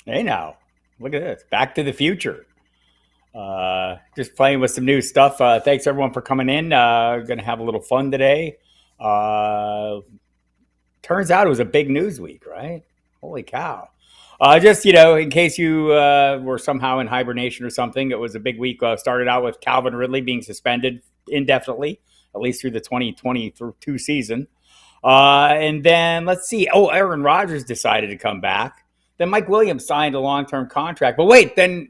Hey now, look at this. Back to the future. Just playing with some new stuff. Thanks everyone for coming in. Gonna have a little fun today. Uh, Turns out it was a big news week, right? Holy cow. Just, in case you were somehow in hibernation or something, it was a big week. Started out with Calvin Ridley being suspended indefinitely, at least through the 2022 season. And then let's see. Oh, Aaron Rodgers decided to come back. Then Mike Williams signed a long-term contract. But wait, then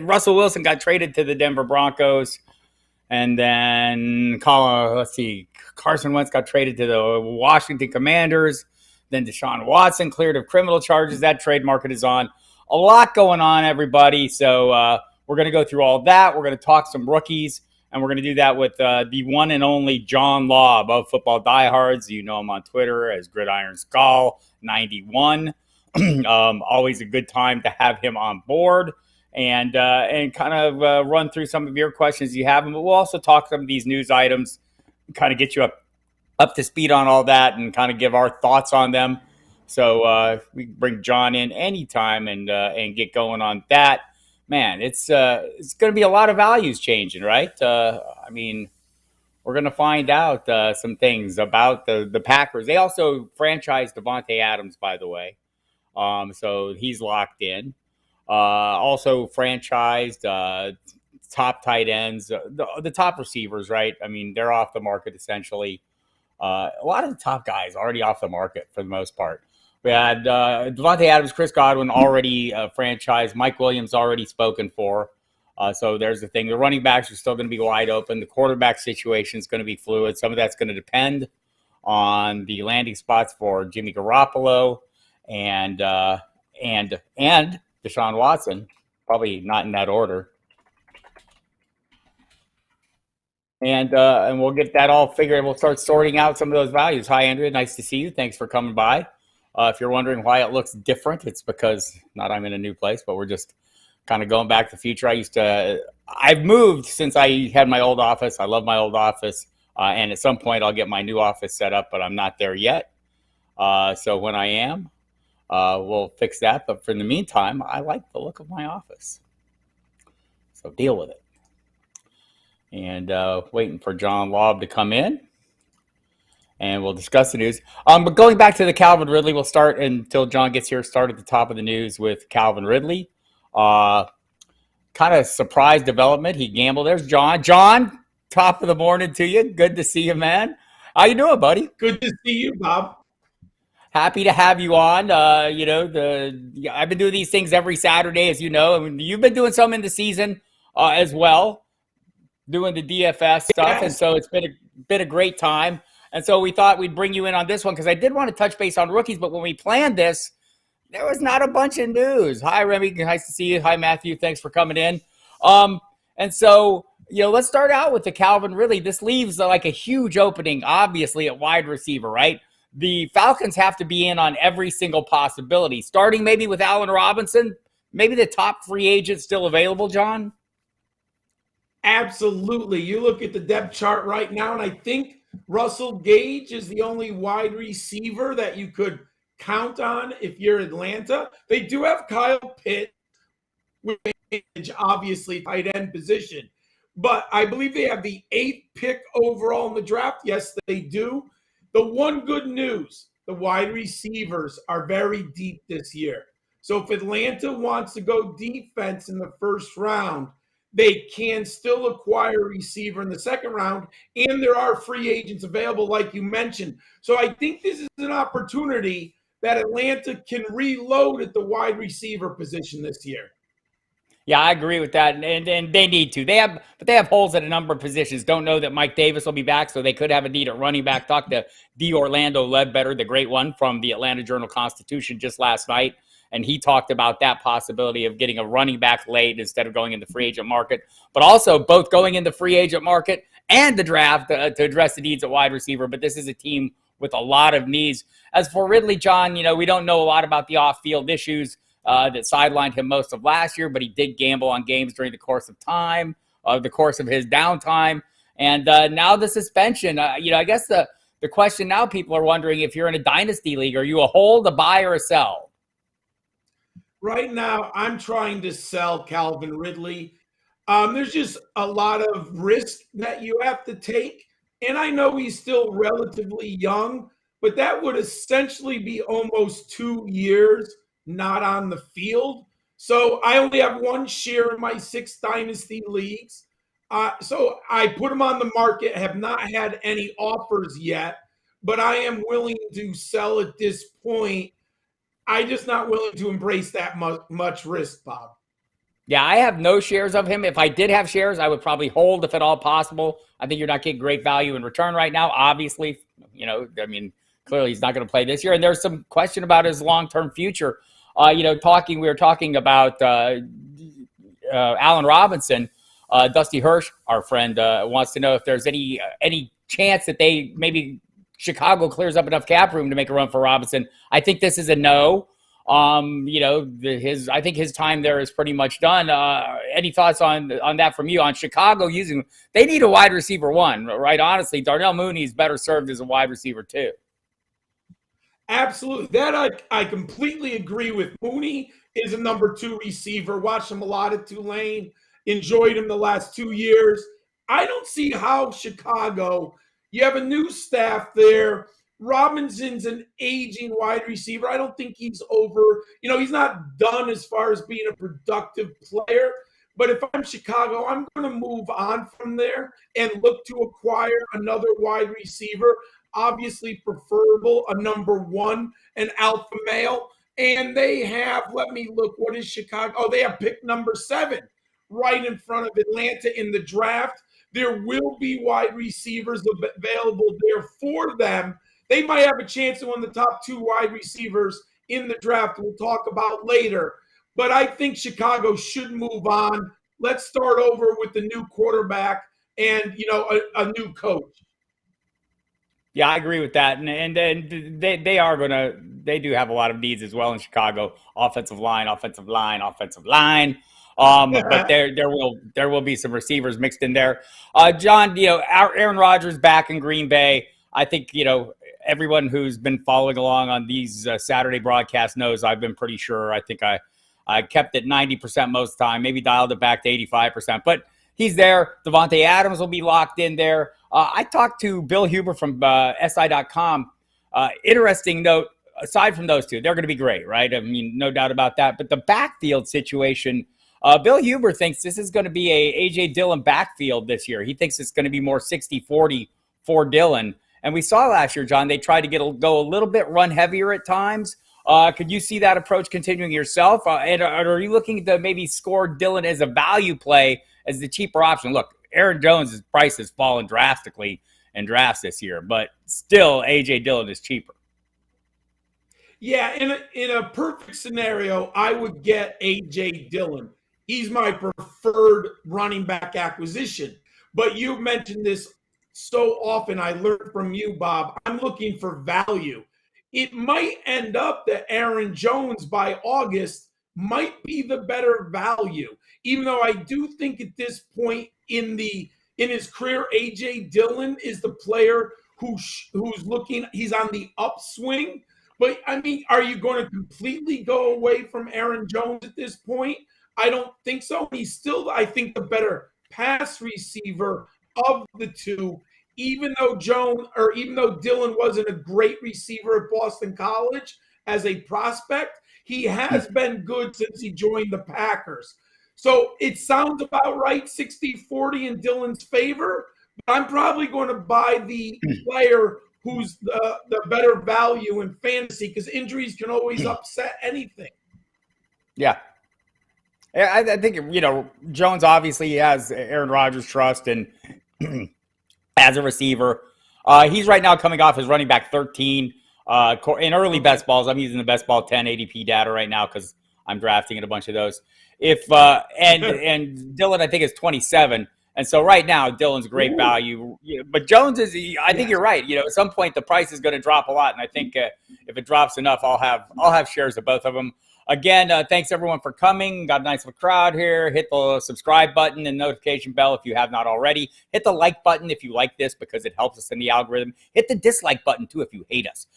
Russell Wilson got traded to the Denver Broncos, and then let's see, Carson Wentz got traded to the Washington Commanders. Then Deshaun Watson cleared of criminal charges. That trade market is on. A lot going on, everybody. So we're going to go through all that. We're going to talk some rookies. And we're going to do that with the one and only John Laub of Football Diehards. You know him on Twitter as Gridiron Skull 91. Always a good time to have him on board and kind of run through some of your questions you have. But we'll also talk some of these news items, kind of get you up to speed on all that and kind of give our thoughts on them. So we bring John in anytime and get going on that. Man, it's going to be a lot of values changing, right? I mean, we're going to find out some things about the Packers. They also franchised Devontae Adams, by the way. So he's locked in. Also franchised top tight ends, the top receivers, right? I mean, they're off the market essentially. A lot of the top guys already off the market for the most part. We had Devontae Adams, Chris Godwin already franchised. Mike Williams already spoken for. So there's the thing. The running backs are still going to be wide open. The quarterback situation is going to be fluid. Some of that's going to depend on the landing spots for Jimmy Garoppolo and Deshaun Watson. Probably not in that order. And we'll get that all figured. We'll start sorting out some of those values. Hi, Andrea. Nice to see you. Thanks for coming by. If you're wondering why it looks different, it's because not I'm in a new place, but we're just kind of going back to the future. I've moved since I had my old office. I love my old office. And at some point I'll get my new office set up, but I'm not there yet. So when I am, we'll fix that. But for the meantime, I like the look of my office. So deal with it. And waiting for John Laub to come in. And we'll discuss the news. But going back to the Calvin Ridley, we'll start until John gets here. Start at the top of the news with Calvin Ridley. Kind of surprise development. He gambled. There's John. John, top of the morning to you. Good to see you, man. How you doing, buddy? Good to see you, Bob. Happy to have you on. I've been doing these things every Saturday, as you know. I mean, you've been doing some in the season as well, doing the DFS stuff, and so it's been a great time. And so we thought we'd bring you in on this one because I did want to touch base on rookies, but when we planned this, there was not a bunch of news. Hi, Remy. Nice to see you. Hi, Matthew. Thanks for coming in. And so, let's start out with the Calvin Ridley. This leaves like a huge opening, obviously, at wide receiver, right? The Falcons have to be in on every single possibility, starting maybe with Allen Robinson, maybe the top free agent still available, John? Absolutely. You look at the depth chart right now, and I think Russell Gage is the only wide receiver that you could count on if you're Atlanta. They do have Kyle Pitts, which obviously tight end position. But I believe they have the 8th pick overall in the draft. Yes, they do. The one good news, the wide receivers are very deep this year. So if Atlanta wants to go defense in the first round, they can still acquire a receiver in the second round, and there are free agents available, like you mentioned. So I think this is an opportunity that Atlanta can reload at the wide receiver position this year. Yeah, I agree with that, and they need to. They have holes at a number of positions. Don't know that Mike Davis will be back, so they could have a need at running back. Talked to D. Orlando Ledbetter, the great one from the Atlanta Journal-Constitution, just last night. And he talked about that possibility of getting a running back late instead of going in the free agent market, but also both going in the free agent market and the draft to address the needs at wide receiver. But this is a team with a lot of needs. As for Ridley, John, we don't know a lot about the off-field issues that sidelined him most of last year, but he did gamble on games during the course of time, the course of his downtime. And now the suspension, I guess the question now people are wondering, if you're in a dynasty league, are you a hold, a buy, or a sell? Right now, I'm trying to sell Calvin Ridley. There's just a lot of risk that you have to take. And I know he's still relatively young, but that would essentially be almost 2 years not on the field. So I only have one share in my 6 dynasty leagues. So I put him on the market, have not had any offers yet, but I am willing to sell at this point. I'm just not willing to embrace that much risk, Bob. Yeah, I have no shares of him. If I did have shares, I would probably hold if at all possible. I think you're not getting great value in return right now. Obviously, I mean, clearly he's not going to play this year. And there's some question about his long-term future. We were talking about Allen Robinson. Dusty Hirsch, our friend, wants to know if there's any chance that they maybe Chicago clears up enough cap room to make a run for Robinson. I think this is a no. I think his time there is pretty much done. Any thoughts on that from you on Chicago using? They need a wide receiver one, right? Honestly, Darnell Mooney is better served as a wide receiver too. Absolutely, that I completely agree with. Mooney is a number 2 receiver. Watched him a lot at Tulane. Enjoyed him the last 2 years. I don't see how Chicago. You have a new staff there. Robinson's an aging wide receiver. I don't think he's over. He's not done as far as being a productive player. But if I'm Chicago, I'm going to move on from there and look to acquire another wide receiver. Obviously, preferable a number 1, an alpha male. And they have, let me look, what is Chicago? Oh, they have pick number 7 right in front of Atlanta in the draft. There will be wide receivers available there for them. They might have a chance to win the top 2 wide receivers in the draft we'll talk about later. But I think Chicago should move on. Let's start over with the new quarterback and, a new coach. Yeah, I agree with that. And they do have a lot of needs as well in Chicago. Offensive line. But there will be some receivers mixed in there. John, Aaron Rodgers back in Green Bay. I think, everyone who's been following along on these Saturday broadcasts knows I've been pretty sure. I think I kept it 90% most of the time, maybe dialed it back to 85%. But he's there. Devontae Adams will be locked in there. I talked to Bill Huber from SI.com. Interesting note, aside from those two, they're going to be great, right? I mean, no doubt about that. But the backfield situation, Bill Huber thinks this is going to be a A.J. Dillon backfield this year. He thinks it's going to be more 60-40 for Dillon. And we saw last year, John, they tried to go a little bit run heavier at times. Could you see that approach continuing yourself? And are you looking to maybe score Dillon as a value play as the cheaper option? Look, Aaron Jones' price has fallen drastically in drafts this year, but still A.J. Dillon is cheaper. Yeah, in a perfect scenario, I would get A.J. Dillon. He's my preferred running back acquisition. But you mentioned this so often. I learned from you, Bob. I'm looking for value. It might end up that Aaron Jones by August might be the better value, even though I do think at this point in his career, A.J. Dillon is the player who's looking. He's on the upswing. But I mean, are you going to completely go away from Aaron Jones at this point? I don't think so. He's still, I think, the better pass receiver of the two, even though Dillon wasn't a great receiver at Boston College as a prospect. He has been good since he joined the Packers. So it sounds about right, 60-40 in Dillon's favor. But I'm probably going to buy the player who's the better value in fantasy, because injuries can always upset anything. Yeah. I think, Jones obviously has Aaron Rodgers' trust and as a receiver. He's right now coming off his running back 13 in early best balls. I'm using the best ball 10 ADP data right now because I'm drafting in a bunch of those. And Dillon, I think, is 27. And so right now, Dillon's great value. But Jones is, I think you're right. At some point, the price is going to drop a lot. And I think if it drops enough, I'll have shares of both of them. Again, thanks everyone for coming. Got a nice little crowd here. Hit the subscribe button and notification bell if you have not already. Hit the like button if you like this because it helps us in the algorithm. Hit the dislike button too if you hate us.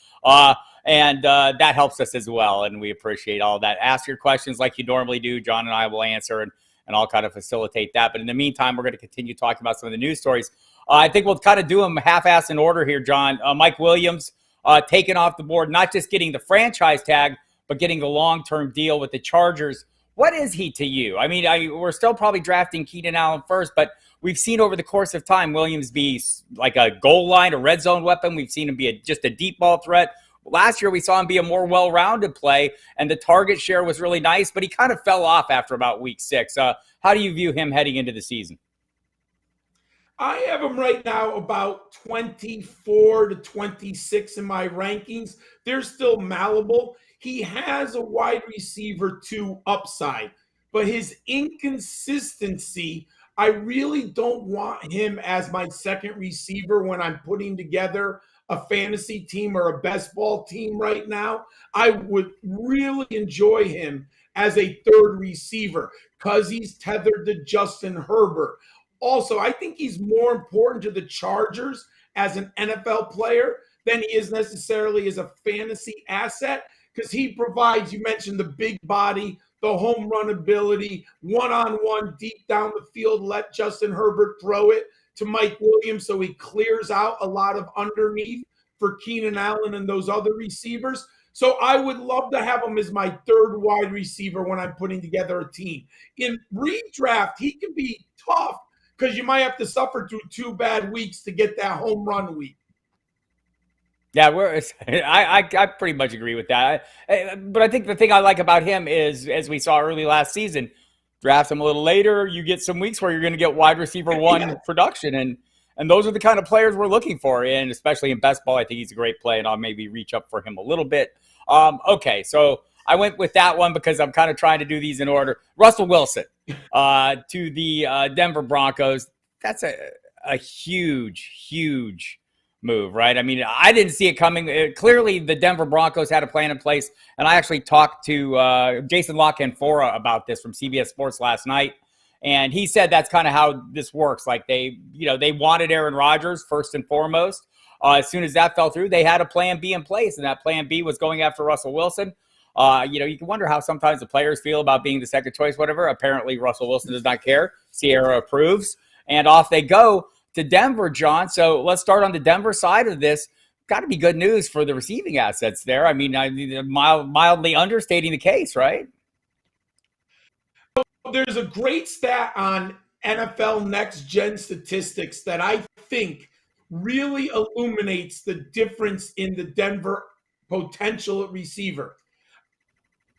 And that helps us as well. And we appreciate all of that. Ask your questions like you normally do. John and I will answer, and I'll kind of facilitate that. But in the meantime, we're going to continue talking about some of the news stories. I think we'll kind of do them half-assed in order here, John. Mike Williams taken off the board, not just getting the franchise tag, but getting the long-term deal with the Chargers. What is he to you? I mean, we're still probably drafting Keenan Allen first, but we've seen over the course of time Williams be like a goal line, a red zone weapon. We've seen him be just a deep ball threat. Last year, we saw him be a more well-rounded play, and the target share was really nice, but he kind of fell off after about week 6. How do you view him heading into the season? I have him right now about 24 to 26 in my rankings. They're still malleable. He has a wide receiver 2 upside, but his inconsistency, I really don't want him as my second receiver when I'm putting together a fantasy team or a best ball team right now. I would really enjoy him as a third receiver because he's tethered to Justin Herbert. Also, I think he's more important to the Chargers as an NFL player than he is necessarily as a fantasy asset because he provides, you mentioned the big body, the home run ability, one-on-one, deep down the field, let Justin Herbert throw it to Mike Williams so he clears out a lot of underneath for Keenan Allen and those other receivers. So I would love to have him as my third wide receiver when I'm putting together a team. In redraft, he can be tough because you might have to suffer through 2 bad weeks to get that home run week. Yeah, I pretty much agree with that. But I think the thing I like about him is, as we saw early last season, draft him a little later, you get some weeks where you're going to get wide receiver 1 production, and those are the kind of players we're looking for, and especially in best ball, I think he's a great play, and I'll maybe reach up for him a little bit. Okay, so I went with that one because I'm kind of trying to do these in order. Russell Wilson to the Denver Broncos. That's a huge move, right? I mean, I didn't see it coming. Clearly, the Denver Broncos had a plan in place, and I actually talked to Jason La Canfora about this from CBS Sports last night, and he said that's kind of how this works. Like they wanted Aaron Rodgers first and foremost. As soon as that fell through, they had a plan B in place, and that plan B was going after Russell Wilson. You can wonder how sometimes the players feel about being the second choice, whatever. Apparently, Russell Wilson does not care. Sierra approves, and off they go to Denver, John. So let's start on the Denver side of this. Got to be good news for the receiving assets there. I mean, mildly understating the case, right? There's a great stat on NFL Next Gen statistics that I think really illuminates the difference in the Denver potential receiver.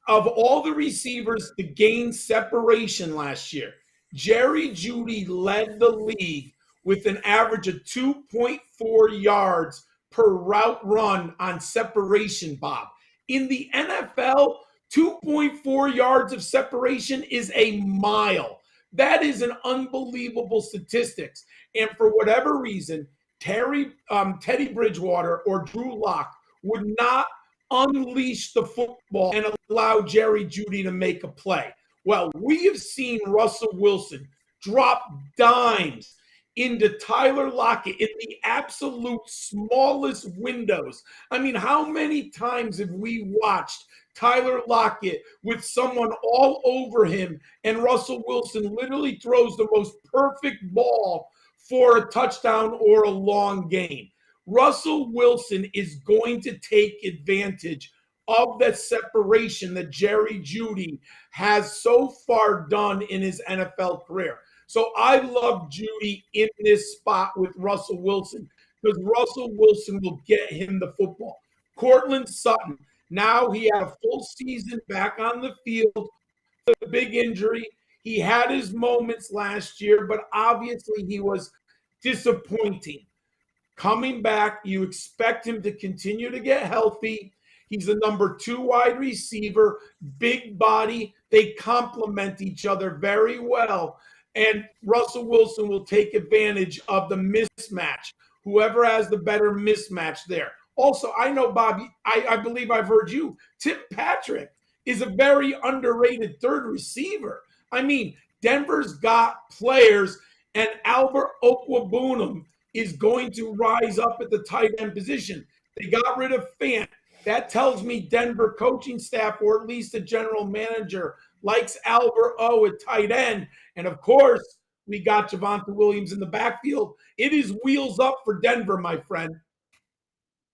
Of all the receivers to gain separation last year, Jerry Jeudy led the league with an average of 2.4 yards per route run on separation, Bob. In the NFL, 2.4 yards of separation is a mile. That is an unbelievable statistics. And for whatever reason, Teddy Bridgewater or Drew Lock would not unleash the football and allow Jerry Jeudy to make a play. Well, we have seen Russell Wilson drop dimes into Tyler Lockett in the absolute smallest windows. I mean, how many times have we watched Tyler Lockett with someone all over him and Russell Wilson literally throws the most perfect ball for a touchdown or a long gain? Russell Wilson is going to take advantage of that separation that Jerry Jeudy has so far done in his NFL career. So I love Jeudy in this spot with Russell Wilson because Russell Wilson will get him the football. Courtland Sutton, now he had a full season back on the field, a big injury. He had his moments last year, but obviously he was disappointing. Coming back, you expect him to continue to get healthy. He's the number 2 wide receiver, big body. They complement each other very well. And Russell Wilson will take advantage of the mismatch, whoever has the better mismatch there. Also, I know, Bobby, I believe I've heard you, Tim Patrick is a very underrated third receiver. I mean, Denver's got players, and Albert Okwuegbunam is going to rise up at the tight end position. They got rid of Fant. That tells me Denver coaching staff, or at least the general manager, likes Albert O at tight end. And of course, we got Javonte Williams in the backfield. It is wheels up for Denver, my friend.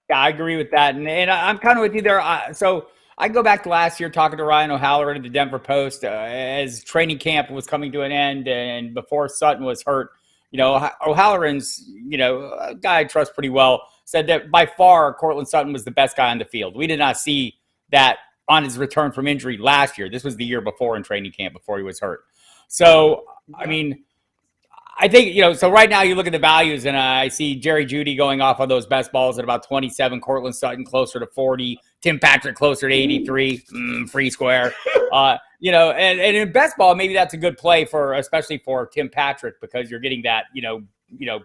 Yeah, I agree with that. And I'm kind of with you there. So I go back to last year talking to Ryan O'Halloran at the Denver Post as training camp was coming to an end and before Sutton was hurt. O'Halloran's, a guy I trust pretty well, said that by far Cortland Sutton was the best guy on the field. We did not see that on his return from injury last year. This was the year before in training camp before he was hurt. So, I mean, I think, so right now you look at the values and I see Jerry Jeudy going off on those best balls at about 27, Cortland Sutton closer to 40, Tim Patrick closer to 83, free square. And in best ball, maybe that's a good play especially for Tim Patrick because you're getting that,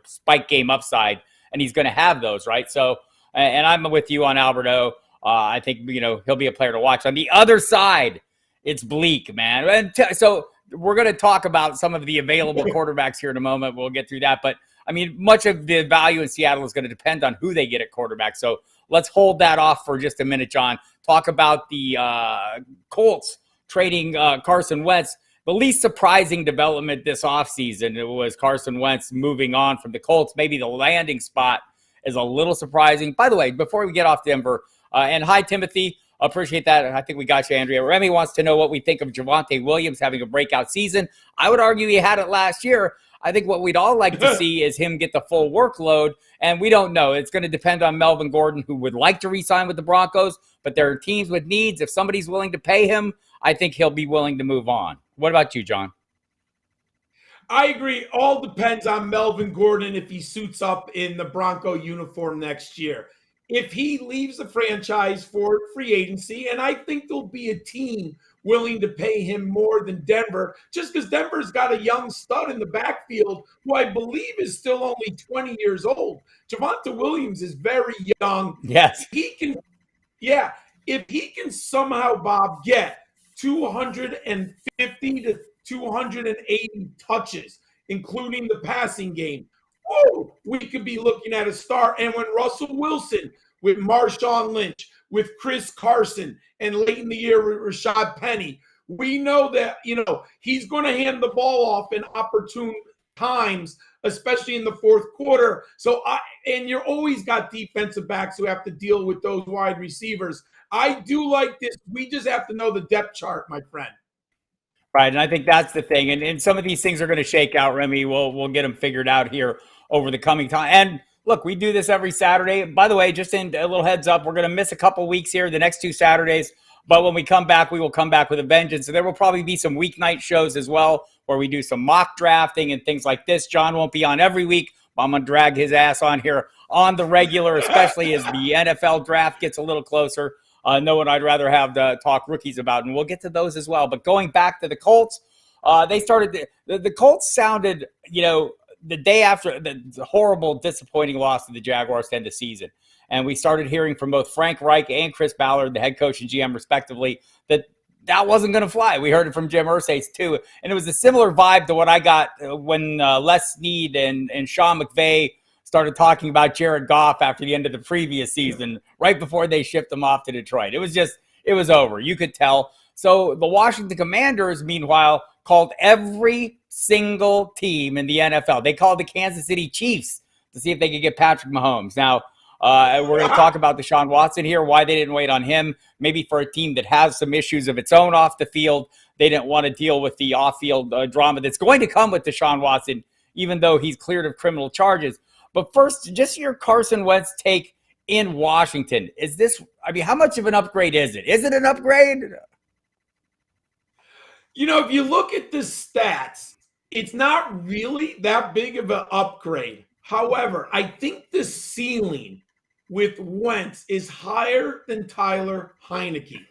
spike game upside and he's going to have those, right? So, and I'm with you on Alberto. I think, he'll be a player to watch. On the other side, it's bleak, man. And so we're going to talk about some of the available quarterbacks here in a moment. We'll get through that. But, I mean, much of the value in Seattle is going to depend on who they get at quarterback. So let's hold that off for just a minute, John. Talk about the Colts trading Carson Wentz. The least surprising development this offseason was Carson Wentz moving on from the Colts. Maybe the landing spot is a little surprising. By the way, before we get off Denver, and hi, Timothy. Appreciate that. I think we got you, Andrea. Remy wants to know what we think of Javonte Williams having a breakout season. I would argue he had it last year. I think what we'd all like to see is him get the full workload, and we don't know. It's going to depend on Melvin Gordon, who would like to re-sign with the Broncos, but there are teams with needs. If somebody's willing to pay him, I think he'll be willing to move on. What about you, John? I agree. All depends on Melvin Gordon if he suits up in the Bronco uniform next year. If he leaves the franchise for free agency, and I think there'll be a team willing to pay him more than Denver, just because Denver's got a young stud in the backfield who I believe is still only 20 years old. Javonte Williams is very young. Yes. If he can somehow, Bob, get 250 to 280 touches, including the passing game, we could be looking at a star. And when Russell Wilson, with Marshawn Lynch, with Chris Carson, and late in the year with Rashad Penny, we know that, he's going to hand the ball off in opportune times, especially in the fourth quarter. And you're always got defensive backs who have to deal with those wide receivers. I do like this. We just have to know the depth chart, my friend. Right, and I think that's the thing. And some of these things are going to shake out, Remy. We'll get them figured out here over the coming time. And look, we do this every Saturday. By the way, just in a little heads up, we're going to miss a couple weeks here, the next 2 Saturdays. But when we come back, we will come back with a vengeance. So there will probably be some weeknight shows as well where we do some mock drafting and things like this. John won't be on every week, but I'm going to drag his ass on here on the regular, especially as the NFL draft gets a little closer. No one I'd rather have to talk rookies about, and we'll get to those as well. But going back to the Colts, they started the Colts sounded, the day after the horrible, disappointing loss to the Jaguars to end the season. And we started hearing from both Frank Reich and Chris Ballard, the head coach and GM respectively, that wasn't going to fly. We heard it from Jim Irsay too. And it was a similar vibe to what I got when Les Snead and Sean McVay started talking about Jared Goff after the end of the previous season, right before they shipped him off to Detroit. It was over. You could tell. So the Washington Commanders, meanwhile, called every single team in the NFL. They called the Kansas City Chiefs to see if they could get Patrick Mahomes. Now, we're going to talk about Deshaun Watson here, why they didn't wait on him. Maybe for a team that has some issues of its own off the field, they didn't want to deal with the off-field drama that's going to come with Deshaun Watson, even though he's cleared of criminal charges. But first, just your Carson Wentz take in Washington. How much of an upgrade is it? Is it an upgrade? If you look at the stats, it's not really that big of an upgrade. However, I think the ceiling with Wentz is higher than Tyler Heineke.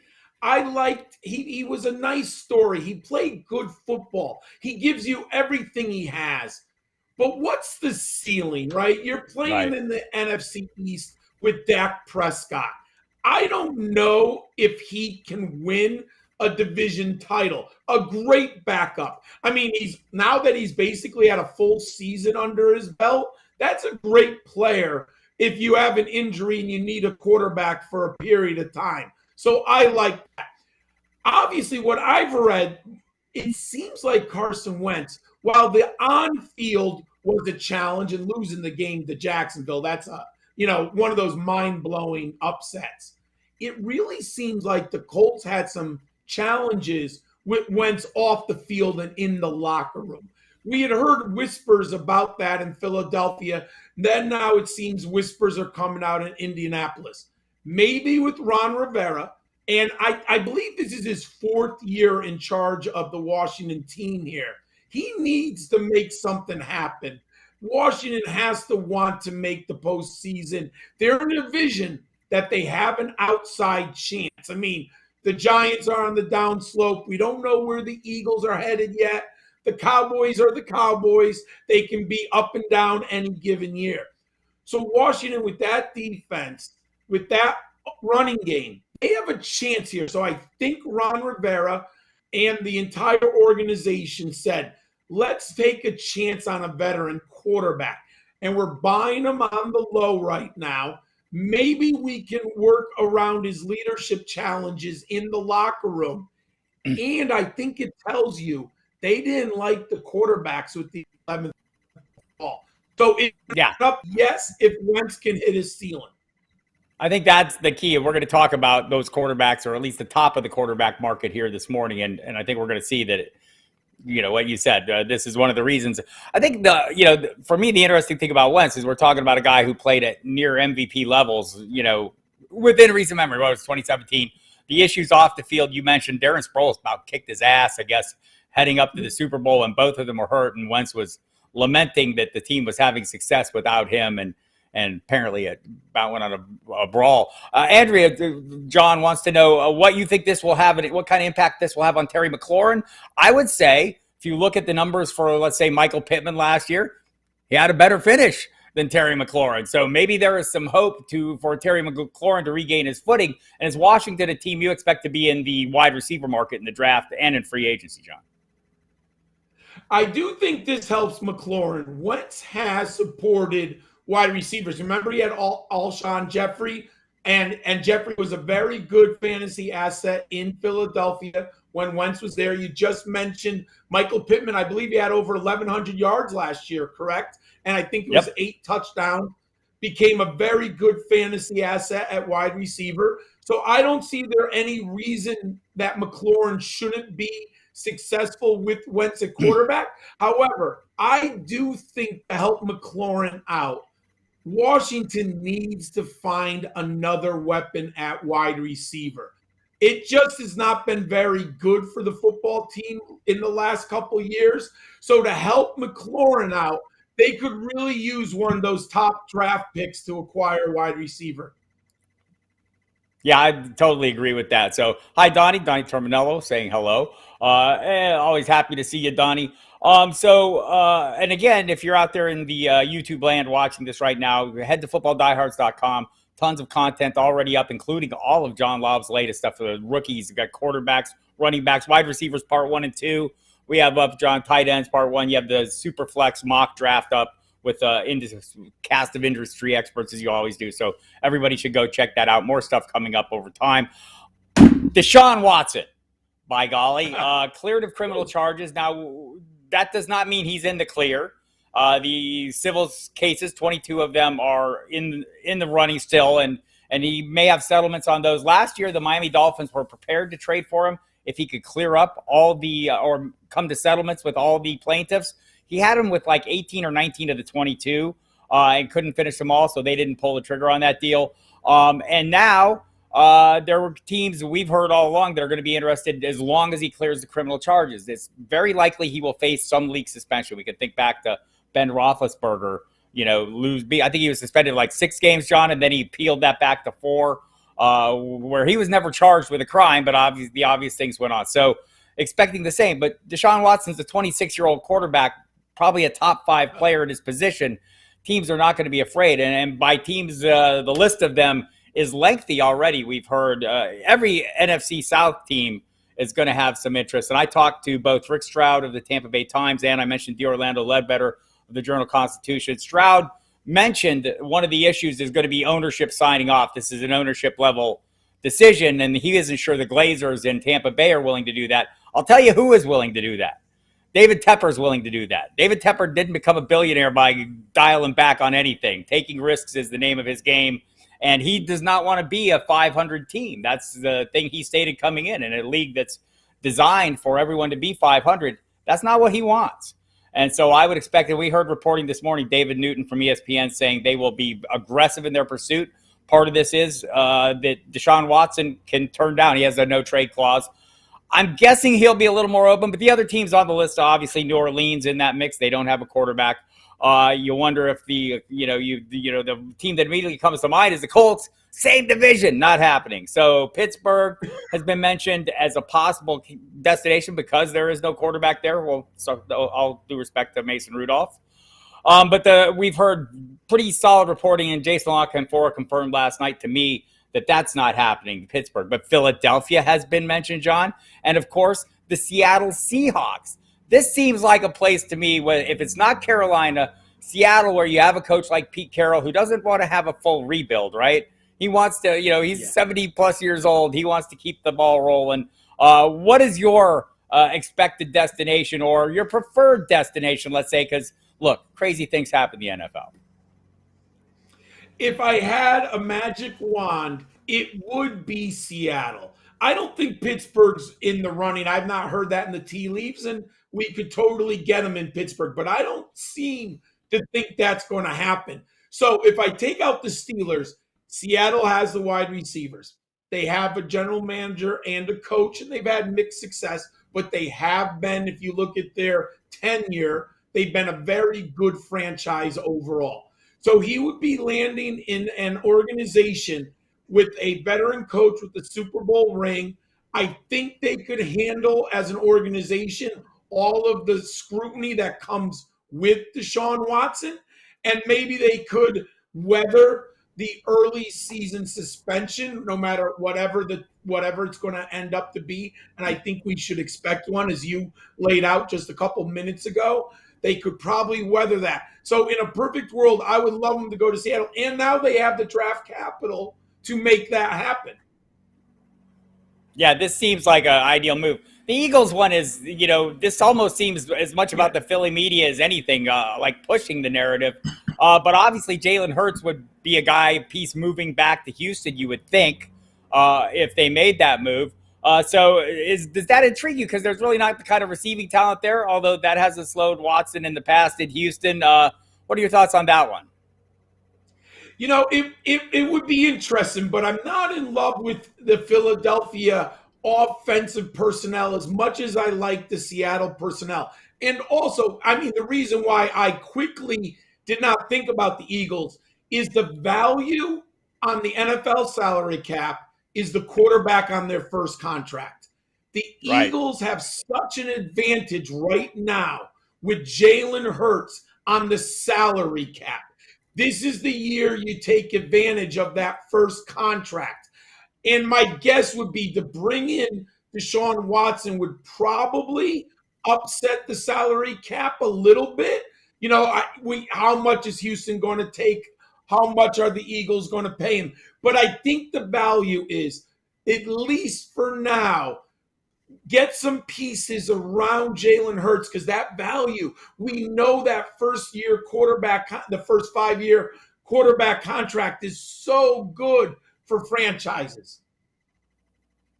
He was a nice story. He played good football. He gives you everything he has. But what's the ceiling, right? You're playing in the NFC East with Dak Prescott. I don't know if he can win a division title. A great backup. I mean, now that he's basically had a full season under his belt, that's a great player. if you have an injury and you need a quarterback for a period of time. So I like that. Obviously, what I've read, it seems like Carson Wentz, while the on-field was a challenge and losing the game to Jacksonville, that's one of those mind-blowing upsets. It really seems like the Colts had some challenges with Wentz off the field and in the locker room. We had heard whispers about that in Philadelphia. Then now it seems whispers are coming out in Indianapolis. Maybe with Ron Rivera. And I believe this is his 4th year in charge of the Washington team here. He needs to make something happen. Washington has to want to make the postseason. They're in a division that they have an outside chance. I mean, the Giants are on the downslope. We don't know where the Eagles are headed yet. The Cowboys are the Cowboys. They can be up and down any given year. So Washington, with that defense, with that running game, they have a chance here. So I think Ron Rivera and the entire organization said, let's take a chance on a veteran quarterback. And we're buying him on the low right now. Maybe we can work around his leadership challenges in the locker room. And I think it tells you they didn't like the quarterbacks with the 11th ball. So it's up, yes, if Wentz can hit his ceiling. I think that's the key. We're going to talk about those quarterbacks, or at least the top of the quarterback market here this morning. And I think we're going to see that, what you said, this is one of the reasons. I think for me, the interesting thing about Wentz is we're talking about a guy who played at near MVP levels, within recent memory. What was 2017? The issues off the field, you mentioned Darren Sproles about kicked his ass, I guess, heading up to the Super Bowl, and both of them were hurt. And Wentz was lamenting that the team was having success without him. And apparently it about went on a brawl. Andrea, John wants to know what you think this will have and what kind of impact this will have on Terry McLaurin. I would say if you look at the numbers for, let's say, Michael Pittman last year, he had a better finish than Terry McLaurin. So maybe there is some hope for Terry McLaurin to regain his footing. And is Washington a team you expect to be in the wide receiver market in the draft and in free agency, John? I do think this helps McLaurin. Wentz has supported wide receivers. Remember, he had Alshon Jeffrey, and Jeffrey was a very good fantasy asset in Philadelphia when Wentz was there. You just mentioned Michael Pittman. I believe he had over 1,100 yards last year, correct? And I think it was 8 touchdowns. Became a very good fantasy asset at wide receiver. So I don't see there any reason that McLaurin shouldn't be successful with Wentz at quarterback. However, I do think to help McLaurin out, Washington needs to find another weapon at wide receiver. It just has not been very good for the football team in the last couple of years. So to help McLaurin out, they could really use one of those top draft picks to acquire a wide receiver. Yeah, I totally agree with that. So, hi, Donnie Terminello saying hello. Always happy to see you, Donnie. And again, if you're out there in the YouTube land watching this right now, head to footballdiehards.com. Tons of content already up, including all of John Laub's latest stuff for the rookies. You've got quarterbacks, running backs, wide receivers, part 1 and 2. We have up, John, tight ends, part 1. You have the super flex mock draft up with cast of industry experts, as you always do. So everybody should go check that out. More stuff coming up over time. Deshaun Watson, by golly, cleared of criminal charges. Now, that does not mean he's in the clear. The civil cases, 22 of them are in the running still, and he may have settlements on those. Last year, the Miami Dolphins were prepared to trade for him if he could clear up all the or come to settlements with all the plaintiffs. He had him with like 18 or 19 of the 22 and couldn't finish them all, so they didn't pull the trigger on that deal. And now there were teams we've heard all along that are going to be interested as long as he clears the criminal charges. It's very likely he will face some league suspension. We can think back to Ben Roethlisberger, I think he was suspended like 6 games, John, and then he peeled that back to 4, where he was never charged with a crime, but the obvious things went on. So expecting the same. But Deshaun Watson's a 26-year-old quarterback, probably a top 5 player in his position. Teams are not going to be afraid. And by teams, the list of them is lengthy already. We've heard every NFC South team is going to have some interest. And I talked to both Rick Stroud of the Tampa Bay Times and I mentioned D'Orlando Ledbetter of the Journal-Constitution. Stroud mentioned one of the issues is going to be ownership signing off. This is an ownership level decision, and he isn't sure the Glazers in Tampa Bay are willing to do that. I'll tell you who is willing to do that. David Tepper is willing to do that. David Tepper didn't become a billionaire by dialing back on anything. Taking risks is the name of his game, and he does not want to be a 500 team. That's the thing he stated coming in a league that's designed for everyone to be 500. That's not what he wants. And so I would expect that we heard reporting this morning, David Newton from ESPN saying they will be aggressive in their pursuit. Part of this is that Deshaun Watson can turn down. He has a no-trade clause. I'm guessing he'll be a little more open, but the other teams on the list, obviously New Orleans in that mix, they don't have a quarterback. You wonder if the team that immediately comes to mind is the Colts. Same division, not happening. So Pittsburgh has been mentioned as a possible destination because there is no quarterback there. Well, so all due respect to Mason Rudolph. But we've heard pretty solid reporting, and Jason La Canfora confirmed last night to me that that's not happening in Pittsburgh. But Philadelphia has been mentioned, John. And, of course, the Seattle Seahawks. This seems like a place to me where if it's not Carolina, Seattle, where you have a coach like Pete Carroll who doesn't want to have a full rebuild, right? He wants to, he's 70-plus years old. He wants to keep the ball rolling. What is your expected destination or your preferred destination, let's say? Because, look, crazy things happen in the NFL. If I had a magic wand, it would be Seattle. I don't think Pittsburgh's in the running. I've not heard that in the tea leaves, and we could totally get them in Pittsburgh. But I don't seem to think that's going to happen. So if I take out the Steelers, Seattle has the wide receivers. They have a general manager and a coach, and they've had mixed success. But they have been, if you look at their tenure, they've been a very good franchise overall. So he would be landing in an organization with a veteran coach with the Super Bowl ring. I think they could handle as an organization all of the scrutiny that comes with Deshaun Watson, and maybe they could weather the early season suspension, no matter whatever it's going to end up to be. And I think we should expect one, as you laid out just a couple minutes ago. They could probably weather that. So in a perfect world, I would love them to go to Seattle. And now they have the draft capital to make that happen. Yeah, this seems like an ideal move. The Eagles one is, this almost seems as much about the Philly media as anything, like pushing the narrative. But obviously Jalen Hurts would be a piece moving back to Houston, you would think, if they made that move. Does that intrigue you? Because there's really not the kind of receiving talent there, although that hasn't slowed Watson in the past in Houston. What are your thoughts on that one? It would be interesting, but I'm not in love with the Philadelphia offensive personnel as much as I like the Seattle personnel. And also, the reason why I quickly did not think about the Eagles is the value on the NFL salary cap is the quarterback on their first contract. The Right. Eagles have such an advantage right now with Jalen Hurts on the salary cap. This is the year you take advantage of that first contract. And my guess would be to bring in Deshaun Watson would probably upset the salary cap a little bit. How much is Houston going to take? How much are the Eagles going to pay him? But I think the value is, at least for now, get some pieces around Jalen Hurts, because that value, we know that first-year quarterback, the first 5-year quarterback contract is so good for franchises.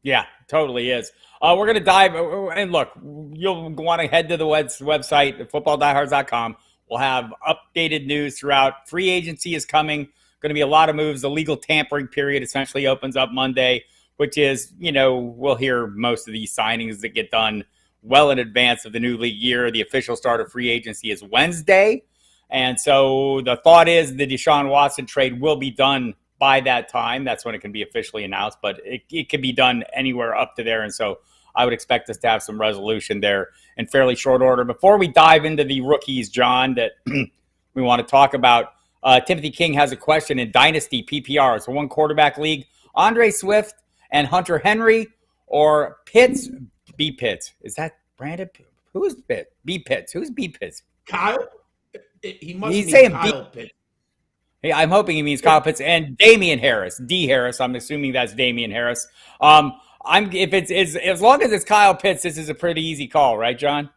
Yeah, totally is. We're going to dive, and look, you'll want to head to the website, footballdiehards.com. We'll have updated news throughout. Free agency is coming. Going to be a lot of moves. The legal tampering period essentially opens up Monday, which is, we'll hear most of these signings that get done well in advance of the new league year. The official start of free agency is Wednesday. And so the thought is the Deshaun Watson trade will be done by that time. That's when it can be officially announced, but it can be done anywhere up to there. And so I would expect us to have some resolution there in fairly short order. Before we dive into the rookies, John, that we want to talk about, Timothy King has a question in Dynasty PPR. It's a one quarterback league. Andre Swift and Hunter Henry, or Pitts, B. Pitts. Is that Brandon? Who is Pitts? B. Pitts. Who's B. Pitts? Kyle? He must He's be saying Kyle Pitts. Hey, I'm hoping he means Kyle Pitts and Damian Harris, D Harris. I'm assuming that's Damian Harris. Um, I'm if it's as long as it's Kyle Pitts, this is a pretty easy call, right, John?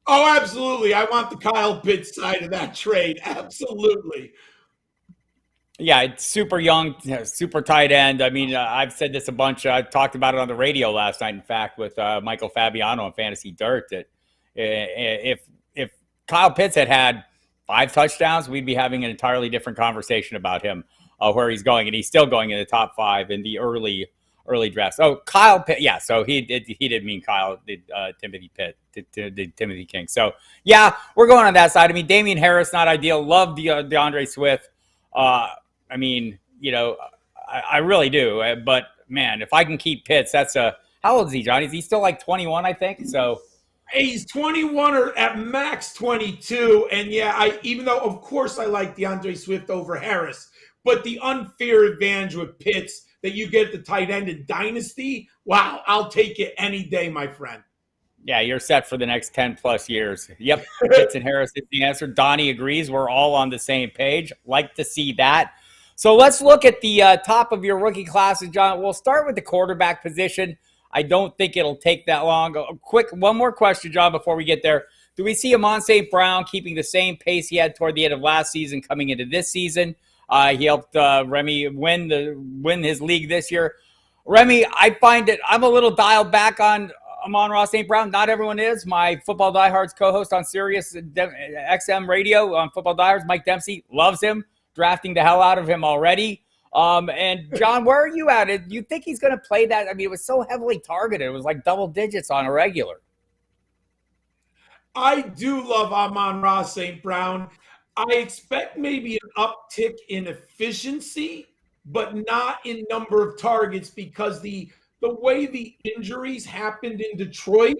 Oh, absolutely. I want the Kyle Pitts side of that trade. Absolutely. Yeah, it's super young, super tight end. I mean, I've said this a bunch. I talked about it on the radio last night. In fact, with Michael Fabiano on Fantasy Dirt, that if Kyle Pitts had 5 touchdowns, we'd be having an entirely different conversation about him, where he's going, and he's still going in the top 5 in the early drafts. Oh, Kyle Pitt, yeah. So he did mean Kyle did Timothy Pitt, did Timothy King. So yeah, we're going on that side. I mean, Damian Harris not ideal. Love the DeAndre Swift. I mean, I really do. But man, if I can keep Pitts, that's a how old is he, John? Is he still like 21? I think so. He's 21 or at max 22. And yeah, even though of course I like DeAndre Swift over Harris, but the unfair advantage with Pitts that you get the tight end in Dynasty, wow, I'll take it any day, my friend. Yeah, you're set for the next 10 plus years. Yep, Pitts and Harris is the answer. Donnie agrees. We're all on the same page. Like to see that. So let's look at the top of your rookie classes, John. We'll start with the quarterback position. I don't think it'll take that long. One more question, John, before we get there. Do we see Amon St. Brown keeping the same pace he had toward the end of last season coming into this season? He helped Remy win his league this year. Remy, I find that I'm a little dialed back on Amon-Ra St. Brown. Not everyone is. My Football Diehards co-host on Sirius XM Radio on Football Diehards, Mike Dempsey, loves him, drafting the hell out of him already. And John, where are you at? Do you think he's going to play that? I mean, it was so heavily targeted. It was like double digits on a regular. I do love Amon-Ra St. Brown. I expect maybe an uptick in efficiency, but not in number of targets because the way the injuries happened in Detroit,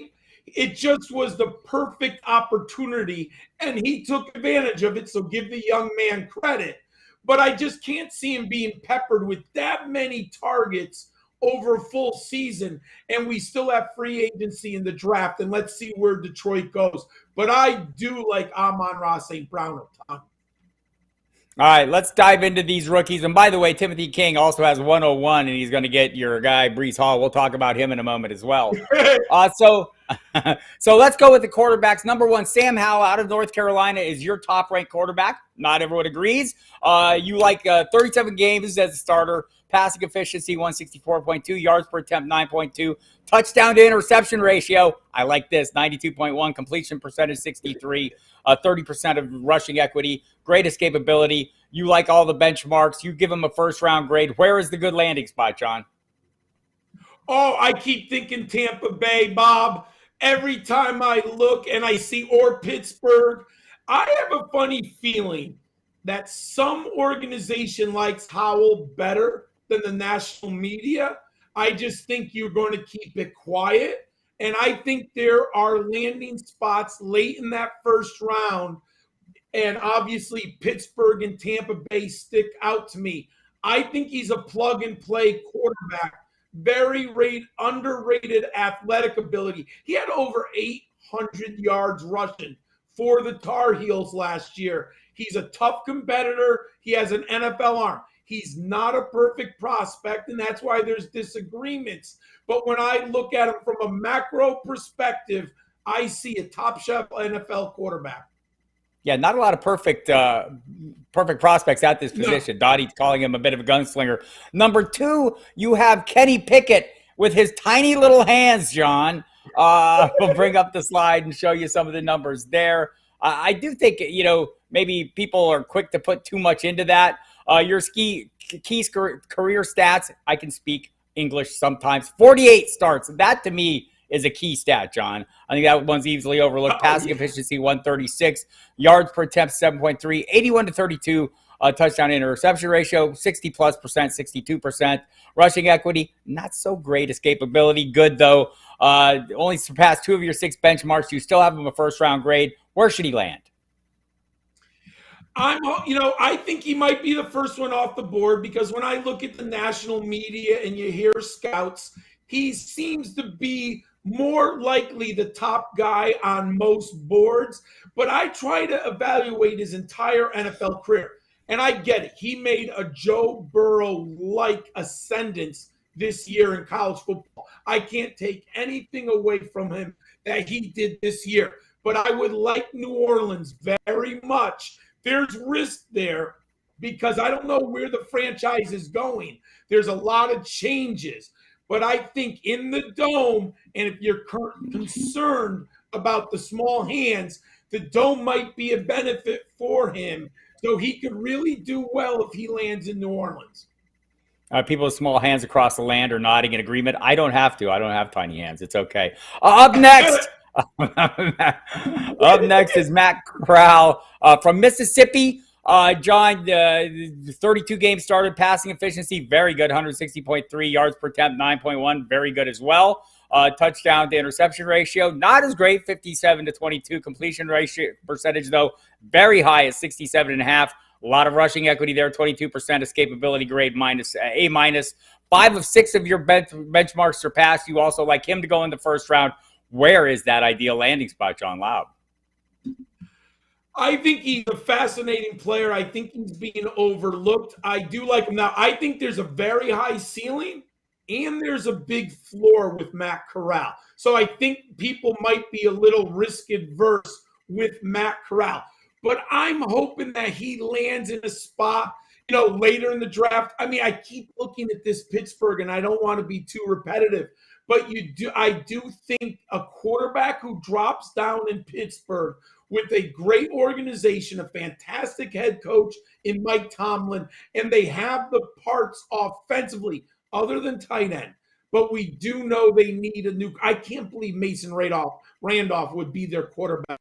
it just was the perfect opportunity, and he took advantage of it. So give the young man credit. But I just can't see him being peppered with that many targets over a full season, and we still have free agency in the draft, and let's see where Detroit goes. But I do like Amon-Ra St. Brown a ton. All right, let's dive into these rookies. And by the way, Timothy King also has 101, and he's going to get your guy, Brees Hall. We'll talk about him in a moment as well. So let's go with the quarterbacks. Number 1, Sam Howell out of North Carolina is your top-ranked quarterback. Not everyone agrees. You like 37 games as a starter, passing efficiency 164.2, yards per attempt 9.2, touchdown to interception ratio. I like this, 92.1, completion percentage 63, 30% of rushing equity, great escapability. You like all the benchmarks. You give him a first-round grade. Where is the good landing spot, John? Oh, I keep thinking Tampa Bay, Bob. Every time I look and I see or Pittsburgh, I have a funny feeling that some organization likes Howell better than the national media. I just think you're going to keep it quiet. And I think there are landing spots late in that first round. And obviously, Pittsburgh and Tampa Bay stick out to me. I think he's a plug and play quarterback. Very underrated athletic ability. He had over 800 yards rushing for the Tar Heels last year. He's a tough competitor. He has an NFL arm. He's not a perfect prospect, and that's why there's disagreements. But when I look at him from a macro perspective, I see a top-shelf NFL quarterback. Yeah, not a lot of perfect prospects at this position. No. Dottie's calling him a bit of a gunslinger. Number 2, you have Kenny Pickett with his tiny little hands, John. We'll bring up the slide and show you some of the numbers there. I do think, maybe people are quick to put too much into that. Your key career stats, I can speak English sometimes. 48 starts. That, to me, is a key stat, John. I think that one's easily overlooked. Passing efficiency, 136. Yards per attempt, 7.3. 81 to 32. Touchdown interception ratio, 60+%, 62%. Rushing equity, not so great. Escapability, good though. Only surpassed 2 of your 6 benchmarks. You still have him a first-round grade. Where should he land? I think he might be the first one off the board because when I look at the national media and you hear scouts, he seems to be more likely the top guy on most boards. But I try to evaluate his entire NFL career. And I get it. He made a Joe Burrow-like ascendance this year in college football. I can't take anything away from him that he did this year. But I would like New Orleans very much. There's risk there because I don't know where the franchise is going. There's a lot of changes. But I think in the dome, and if you're concerned about the small hands, the dome might be a benefit for him. So he could really do well if he lands in New Orleans. People with small hands across the land are nodding in agreement. I don't have to. I don't have tiny hands. It's okay. Up next. Up next is Matt Corral from Mississippi. John, 32 games started, passing efficiency, very good, 160.3 yards per attempt, 9.1, very good as well. Touchdown to interception ratio, not as great, 57 to 22. Completion ratio percentage, though, very high at 67.5. A lot of rushing equity there, 22%. Escapability grade A-. 5 of 6 of your benchmarks surpassed. You also like him to go in the first round. Where is that ideal landing spot, John Laub? I think he's a fascinating player. I think he's being overlooked. I do like him. Now, I think there's a very high ceiling and there's a big floor with Matt Corral. So I think people might be a little risk adverse with Matt Corral. But I'm hoping that he lands in a spot, later in the draft. I mean, I keep looking at this Pittsburgh, and I don't want to be too repetitive. But I do think a quarterback who drops down in Pittsburgh with a great organization, a fantastic head coach in Mike Tomlin, and they have the parts offensively other than tight end. But we do know they need a new – I can't believe Mason Randolph would be their quarterback.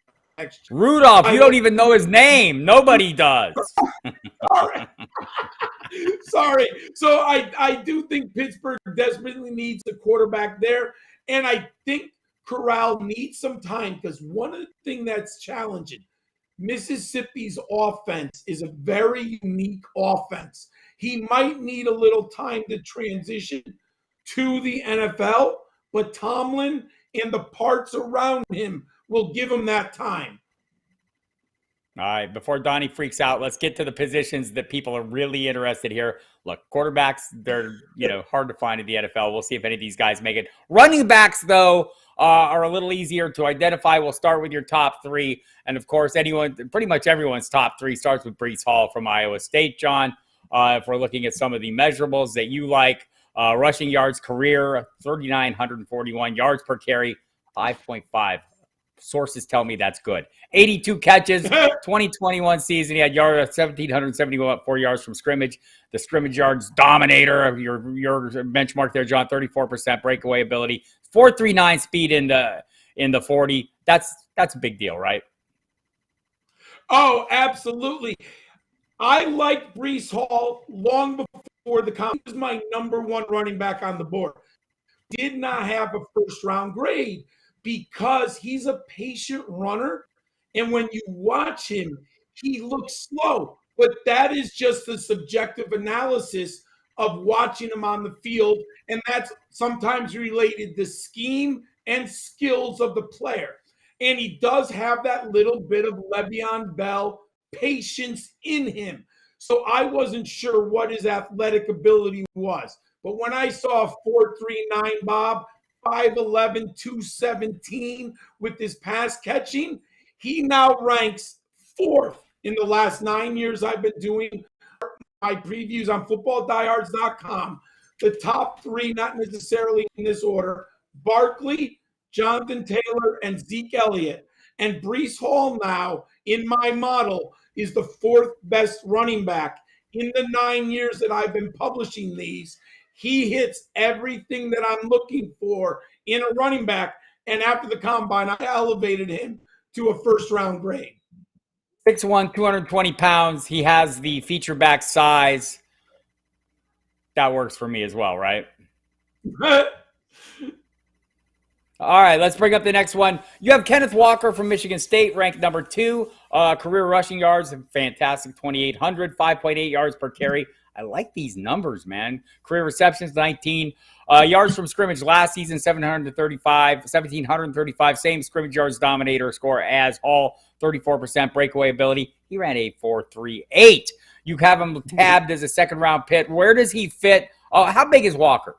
Rudolph, you don't even know his name. Nobody does. Sorry. So I do think Pittsburgh desperately needs a quarterback there. And I think Corral needs some time because one of the things that's challenging, Mississippi's offense is a very unique offense. He might need a little time to transition to the NFL, but Tomlin and the parts around him will give him that time. All right, before Donnie freaks out, let's get to the positions that people are really interested here. Look, quarterbacks, they're hard to find in the NFL. We'll see if any of these guys make it. Running backs, though, are a little easier to identify. We'll start with your top 3. And, of course, pretty much everyone's top 3 starts with Breece Hall from Iowa State, John. If we're looking at some of the measurables that you like, rushing yards career, 3,941 yards per carry, 5.5. Sources tell me that's good. 82 catches, 2021 season. He had 1,774 yards from scrimmage. The scrimmage yards dominator of your benchmark there, John. 34% breakaway ability, 4.39 speed in the 40. That's a big deal, right? Oh, absolutely. I liked Breece Hall long before the combine. He was my number 1 running back on the board. Did not have a first-round grade because he's a patient runner. And when you watch him, he looks slow. But that is just the subjective analysis of watching him on the field. And that's sometimes related to scheme and skills of the player. And he does have that little bit of Le'Veon Bell patience in him. So I wasn't sure what his athletic ability was. But when I saw 4.39 Bob, 5'11", 217 with his pass catching, he now ranks 4th in the last 9 years I've been doing my previews on footballdiehards.com. The top 3, not necessarily in this order, Barkley, Jonathan Taylor, and Zeke Elliott. And Breece Hall now, in my model, is the 4th best running back in the 9 years that I've been publishing these. He hits everything that I'm looking for in a running back. And after the combine, I elevated him to a first-round grade. 6'1", 220 pounds. He has the feature back size. That works for me as well, right? All right, let's bring up the next one. You have Kenneth Walker from Michigan State, ranked number 2. Career rushing yards, fantastic, 2,800, 5.8 yards per carry. I like these numbers, man. Career receptions, 19. Yards from scrimmage last season, 1,735. Same scrimmage yards dominator score as Hall, 34% breakaway ability. He ran a 4.38. You have him tabbed as a second-round pick. Where does he fit? How big is Walker?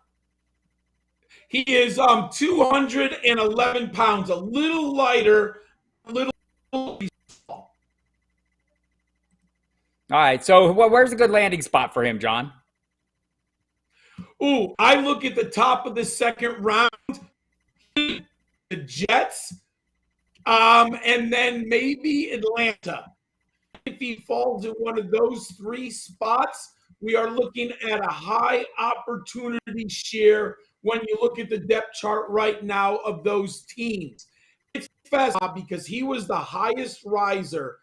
He is 211 pounds, a little lighter, a little small. All right, so where's a good landing spot for him, John? Ooh, I look at the top of the second round, the Jets, and then maybe Atlanta. If he falls in one of those three spots, we are looking at a high opportunity share when you look at the depth chart right now of those teams. It's fast because he was the highest riser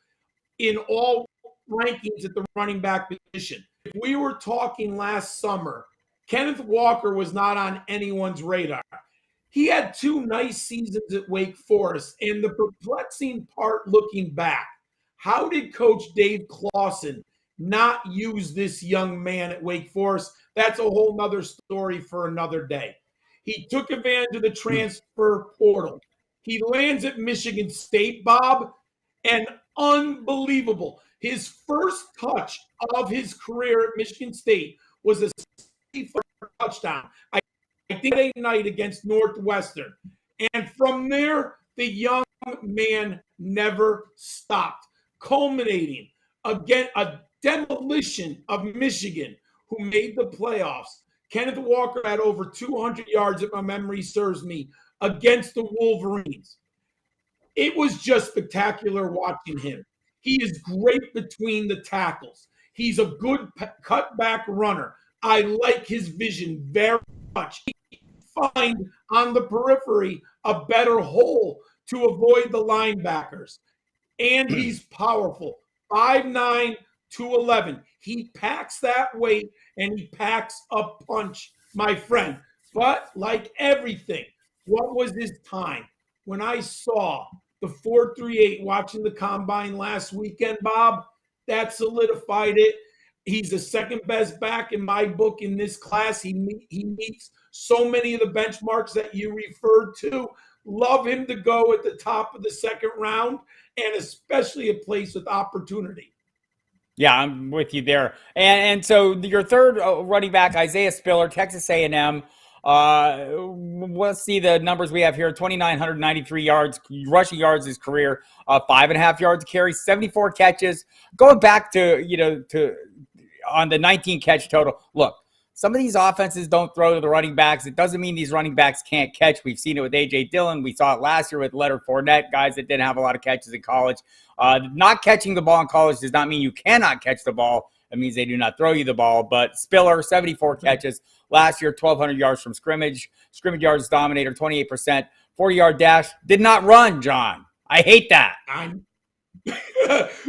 in all rankings at the running back position. If we were talking last summer, Kenneth Walker was not on anyone's radar. He had 2 nice seasons at Wake Forest, and the perplexing part looking back, how did Coach Dave Clawson not use this young man at Wake Forest? That's a whole nother story for another day. He took advantage of the transfer portal. He lands at Michigan State, Bob, and unbelievable. His first touch of his career at Michigan State was a touchdown. I think a night against Northwestern. And from there, the young man never stopped, culminating again a demolition of Michigan, who made the playoffs. Kenneth Walker had over 200 yards, if my memory serves me, against the Wolverines. It was just spectacular watching him. He is great between the tackles. He's a good cutback runner. I like his vision very much. He find on the periphery a better hole to avoid the linebackers. And he's powerful. 5'9", 211. He packs that weight and he packs a punch, my friend. But like everything, what was his time? When I saw the 4.38 watching the combine last weekend, Bob, that solidified it. He's the second best back in my book in this class. He meets so many of the benchmarks that you referred to. Love him to go at the top of the second round, and especially a place with opportunity. Yeah, I'm with you there. And so your third running back, Isaiah Spiller, Texas A&M. Let's see the numbers we have here: 2,993 yards, rushing yards his career, 5.5 yards carry, 74 catches. Going back to on the 19 catch total. Look, some of these offenses don't throw to the running backs. It doesn't mean these running backs can't catch. We've seen it with A.J. Dillon. We saw it last year with Leonard Fournette, guys that didn't have a lot of catches in college. Not catching the ball in college does not mean you cannot catch the ball. It means they do not throw you the ball. But Spiller, 74 catches. Last year, 1,200 yards from scrimmage. Scrimmage yards dominator, 28%. 40-yard dash. Did not run, John. I hate that.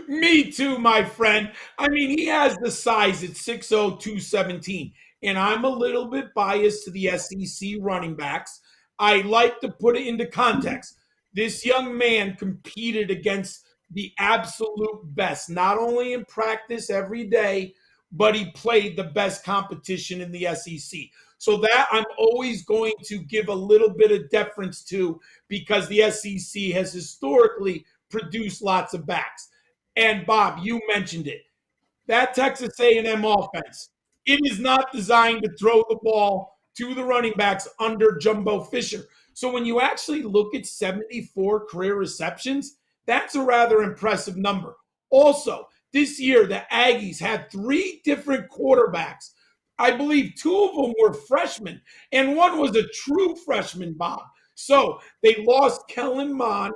Me too, my friend. I mean, he has the size at 6'0", 217. And I'm a little bit biased to the SEC running backs. I like to put it into context. This young man competed against the absolute best, not only in practice every day, but he played the best competition in the SEC. So that I'm always going to give a little bit of deference to, because the SEC has historically produced lots of backs. And Bob, you mentioned it. That Texas A&M offense, it is not designed to throw the ball to the running backs under Jumbo Fisher. So when you actually look at 74 career receptions, that's a rather impressive number. Also, this year, the Aggies had 3 different quarterbacks. I believe 2 of them were freshmen, and one was a true freshman, Bob. So they lost Kellen Mond.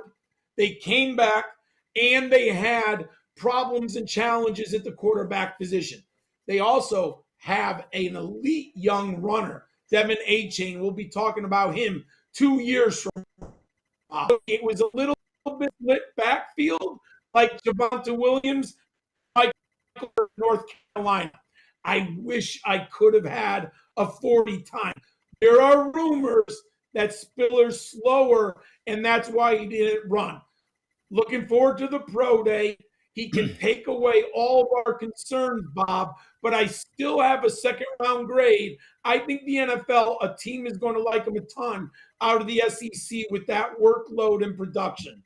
They came back, and they had problems and challenges at the quarterback position. They also have an elite young runner, Devin Achane. We'll be talking about him 2 years from now. It was a little bit lit backfield like Javonte Williams, North Carolina. I wish I could have had a 40 time. There are rumors that Spiller's slower, and that's why he didn't run. Looking forward to the pro day. He can take away all of our concerns, Bob, but I still have a second round grade. I think the NFL, a team is going to like him a ton out of the SEC with that workload and production.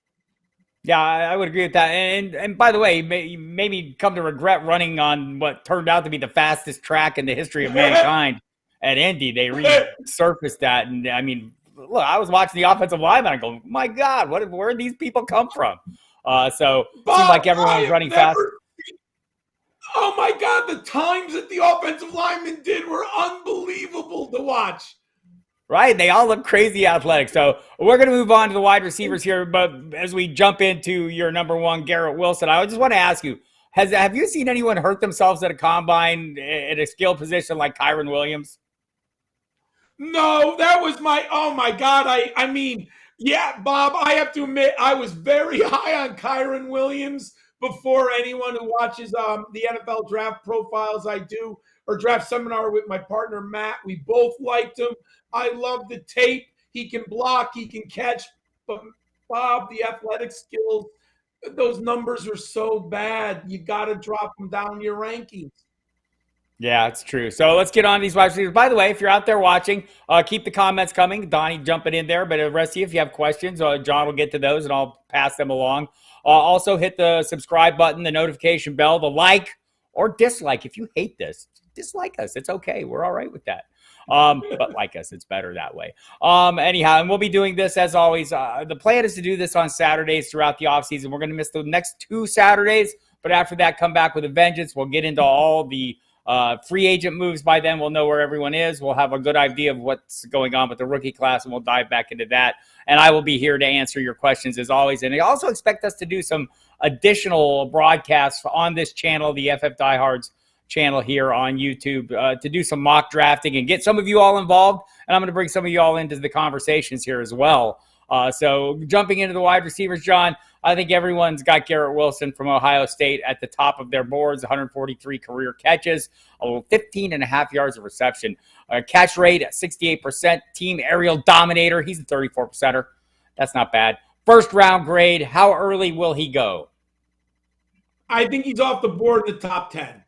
Yeah, I would agree with that. And by the way, you made me come to regret running on what turned out to be the fastest track in the history of mankind at Indy. They resurfaced that, and I mean, look, I was watching the offensive line, and I go, "My God, where did these people come from?" So it seemed Bob, like everyone I was have running fast. never. Oh my God, the times that the offensive linemen did were unbelievable to watch. Right? They all look crazy athletic. So we're going to move on to the wide receivers here. But as we jump into your number one, Garrett Wilson, I just want to ask you, have you seen anyone hurt themselves at a combine at a skill position like Kyron Williams? No, that was oh my God. I mean, yeah, Bob, I have to admit, I was very high on Kyron Williams before anyone who watches the NFL draft profiles I do or draft seminar with my partner Matt. We both liked him. I love the tape. He can block, he can catch, but Bob, the athletic skills, those numbers are so bad. You got to drop them down your rankings. Yeah, it's true. So let's get on these wide receivers. By the way, if you're out there watching, keep the comments coming. Donnie jumping in there. But the rest of you, if you have questions, John will get to those and I'll pass them along. Also, hit the subscribe button, the notification bell, the like or dislike. If you hate this, dislike us. It's okay. We're all right with that. But like us, it's better that way. Anyhow, and we'll be doing this as always. The plan is to do this on Saturdays throughout the offseason. We're going to miss the next 2 Saturdays. But after that, come back with a vengeance. We'll get into all the free agent moves. By then, we'll know where everyone is. We'll have a good idea of what's going on with the rookie class, and we'll dive back into that. And I will be here to answer your questions as always. And I also expect us to do some additional broadcasts on this channel, the FF Diehards channel here on YouTube, to do some mock drafting and get some of you all involved. And I'm going to bring some of you all into the conversations here as well. So jumping into the wide receivers, John, I think everyone's got Garrett Wilson from Ohio State at the top of their boards, 143 career catches, 15 and a half yards of reception, catch rate at 68%, team aerial dominator. He's a 34%er. That's not bad. First round grade. How early will he go? I think he's off the board in the top 10.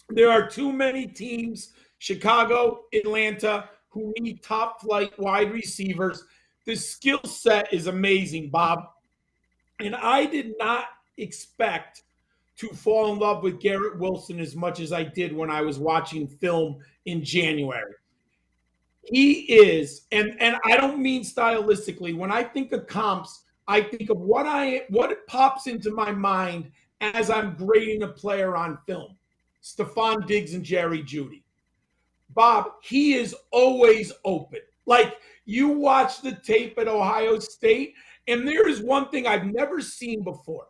There are too many teams, Chicago, Atlanta, who need top flight wide receivers. The skill set is amazing, Bob. And I did not expect to fall in love with Garrett Wilson as much as I did when I was watching film in January. He is, and I don't mean stylistically. When I think of comps, I think of what pops into my mind as I'm grading a player on film. Stephon Diggs and Jerry Jeudy. Bob, he is always open. Like, you watch the tape at Ohio State, and there is one thing I've never seen before.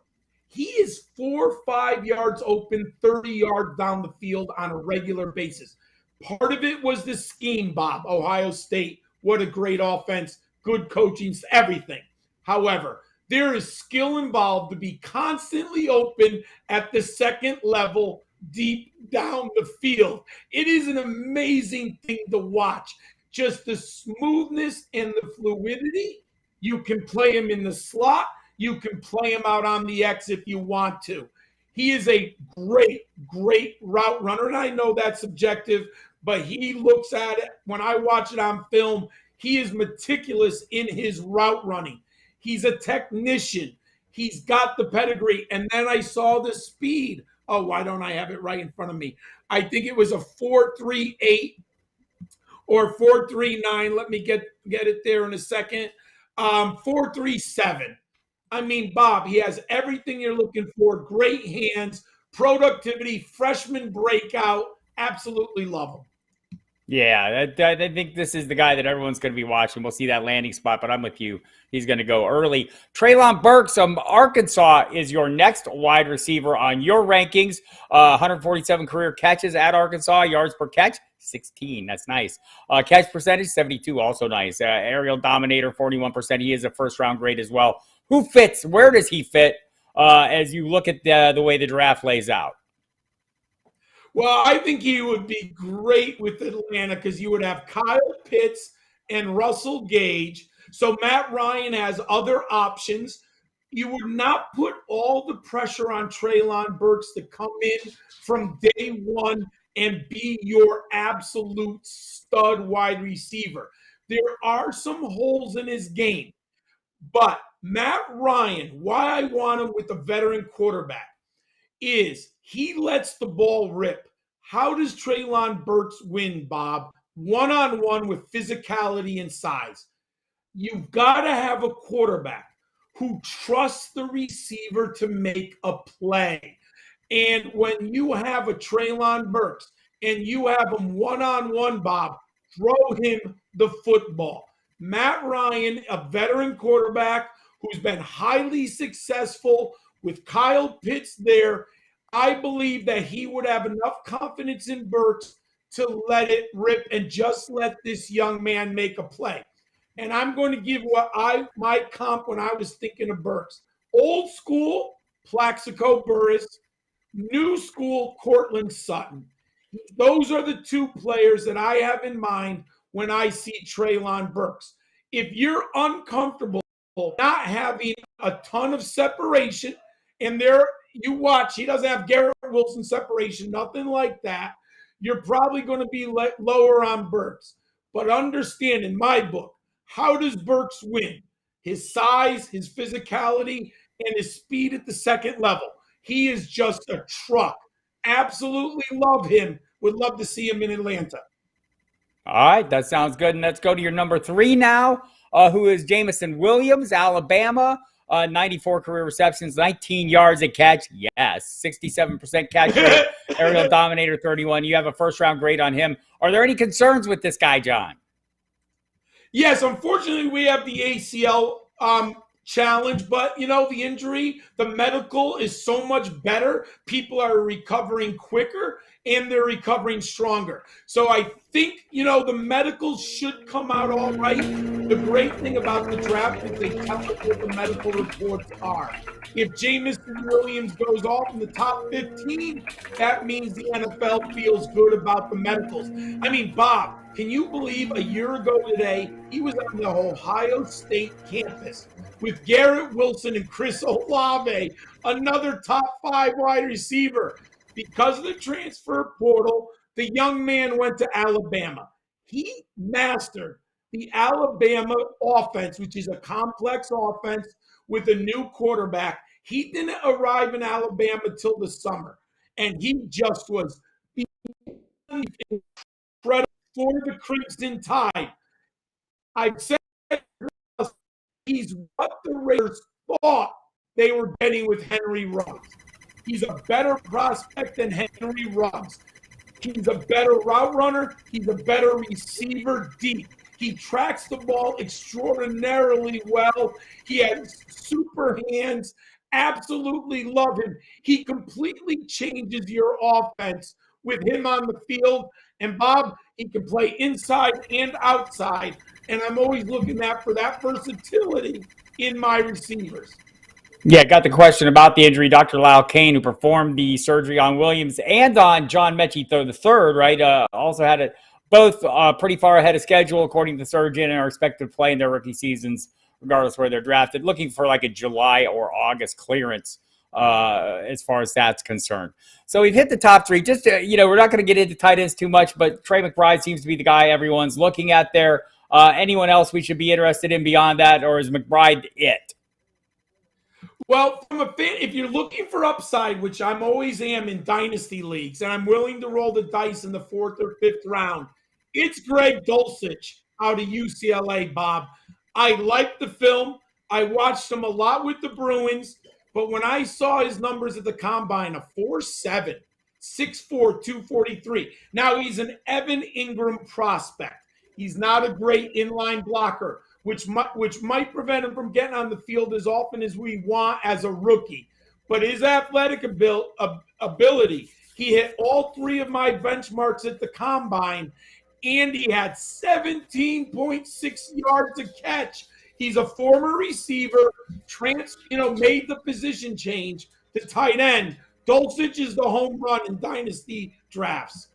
He is 4 or 5 yards open, 30 yards down the field on a regular basis. Part of it was the scheme, Bob. Ohio State, what a great offense, good coaching, everything. However, there is skill involved to be constantly open at the second level, deep down the field. It is an amazing thing to watch. Just the smoothness and the fluidity. You can play him in the slot. You can play him out on the X if you want to. He is a great, great route runner. And I know that's subjective, but he looks at it. When I watch it on film, he is meticulous in his route running. He's a technician. He's got the pedigree. And then I saw the speed. Oh, why don't I have it right in front of me? I think it was a 4.38 or 4.39. Let me get it there in a second. 4.37. I mean, Bob, he has everything you're looking for. Great hands, productivity, freshman breakout. Absolutely love him. Yeah, I think this is the guy that everyone's going to be watching. We'll see that landing spot, but I'm with you. He's going to go early. Treylon Burks from Arkansas is your next wide receiver on your rankings. 147 career catches at Arkansas, yards per catch, 16. That's nice. Catch percentage, 72, also nice. Aerial dominator, 41%. He is a first-round grade as well. Who fits? Where does he fit as you look at the way the draft lays out? Well, I think he would be great with Atlanta because you would have Kyle Pitts and Russell Gage. So Matt Ryan has other options. You would not put all the pressure on Treylon Burks to come in from day one and be your absolute stud wide receiver. There are some holes in his game, but Matt Ryan, why I want him with a veteran quarterback is he lets the ball rip. How does Treylon Burks win, Bob? One-on-one with physicality and size. You've got to have a quarterback who trusts the receiver to make a play. And when you have a Treylon Burks and you have him one-on-one, Bob, throw him the football. Matt Ryan, a veteran quarterback who's been highly successful with Kyle Pitts there, I believe that he would have enough confidence in Burks to let it rip and just let this young man make a play. And I'm going to give my comp when I was thinking of Burks. Old school, Plaxico Burress. New school, Cortland Sutton. Those are the two players that I have in mind when I see Treylon Burks. If you're uncomfortable not having a ton of separation, and there you watch, he doesn't have Garrett Wilson separation, nothing like that, you're probably going to be lower on Burks. But understand, in my book, how does Burks win? His size, his physicality, and his speed at the second level. He is just a truck. Absolutely love him. Would love to see him in Atlanta. All right, that sounds good. And let's go to your number 3 now, who is Jamison Williams, Alabama. 94 career receptions, 19 yards a catch. Yes, 67% catch rate. Aerial dominator, 31. You have a first-round grade on him. Are there any concerns with this guy, John? Yes, unfortunately, we have the ACL challenge, but the injury, the medical is so much better. People are recovering quicker and they're recovering stronger. So I think the medical should come out all right. The great thing about the draft is they tell us what the medical reports are. If Jamison Williams goes off in the top 15, that means the NFL feels good about the medicals. I mean, Bob, can you believe a year ago today, he was on the Ohio State campus with Garrett Wilson and Chris Olave, another top 5 wide receiver. Because of the transfer portal, the young man went to Alabama. He mastered the Alabama offense, which is a complex offense with a new quarterback. He didn't arrive in Alabama till the summer, and he just was incredible for the Crimson Tide. I said he's what the Raiders thought they were getting with Henry Ruggs. He's a better prospect than Henry Ruggs. He's a better route runner. He's a better receiver deep. He tracks the ball extraordinarily well. He has super hands. Absolutely love him. He completely changes your offense with him on the field. And Bob, he can play inside and outside. And I'm always looking for that versatility in my receivers. Yeah, got the question about the injury. Dr. Lyle Kane, who performed the surgery on Williams and on John Mechie III, right, also had it both pretty far ahead of schedule, according to the surgeon, and are expected to play in their rookie seasons, regardless of where they're drafted, looking for like a July or August clearance as far as that's concerned. So we've hit the top 3. Just, we're not going to get into tight ends too much, but Trey McBride seems to be the guy everyone's looking at there. Anyone else we should be interested in beyond that, or is McBride it? Well, from a fan, if you're looking for upside, which I'm always am in dynasty leagues, and I'm willing to roll the dice in the 4th or 5th round, it's Greg Dulcich out of UCLA, Bob. I like the film. I watched him a lot with the Bruins, but when I saw his numbers at the Combine, a 4.7, 6'4", 243. Now he's an Evan Ingram prospect. He's not a great inline blocker, which might prevent him from getting on the field as often as we want as a rookie. But his athletic ability, he hit all 3 of my benchmarks at the Combine, and he had 17.6 yards a catch. He's a former receiver, made the position change to tight end. Dulcich is the home run in dynasty drafts.